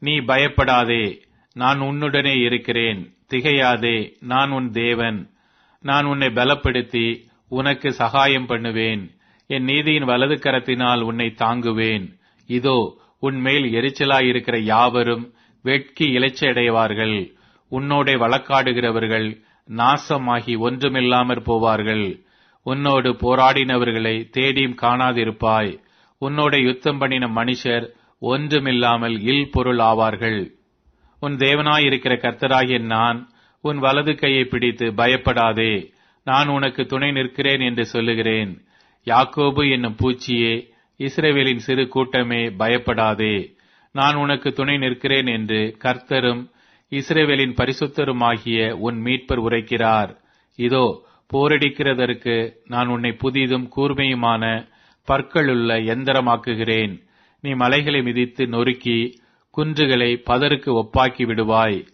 நீ பயப்படாதே, நான் உன்னுடனே இருக்கிறேன். திகையாதே, நான் உன் தேவன். நான் உன்னை பலப்படுத்தி உனக்கு சகாயம் பண்ணுவேன். என் நீதியின் வலது கரத்தினால் உன்னை தாங்குவேன். இதோ, உன்மேல் எரிச்சலாயிருக்கிற யாவரும் வெட்கி இளைச்சடைவார்கள். உன்னோடே வழக்காடுகிறவர்கள் நாசமாகி ஒன்றுமில்லாமற் போவார்கள். உன்னோடு போராடினவர்களை தேடியும் காணாதிருப்பாய். உன்னோட யுத்தம் பண்ணின மனுஷர் ஒன்றுமில்லாமல் இல் பொருள் ஆவார்கள். உன் தேவனாயிருக்கிற கர்த்தராகிய நான் உன் வலது கையை பிடித்து பயப்படாதே, நான் உனக்கு துணை நிற்கிறேன் என்று சொல்லுகிறேன். யாக்கோபு என்னும் பூச்சியே, இஸ்ரவேலின் சிறு கூட்டமே, பயப்படாதே, நான் உனக்கு துணை நிற்கிறேன் என்று கர்த்தரும் இஸ்ரவேலின் பரிசுத்தருமாகிய உன் மீட்பர் உரைக்கிறார். இதோ, போரடிக்கிறதற்கு நான் உன்னை புதிதும் கூர்மையுமான பற்களுள்ள எந்திரமாக்குகிறேன். நீ மலைகளை மிதித்து நொறுக்கி குன்றுகளை பதருக்கு ஒப்பாக்கி விடுவாய்.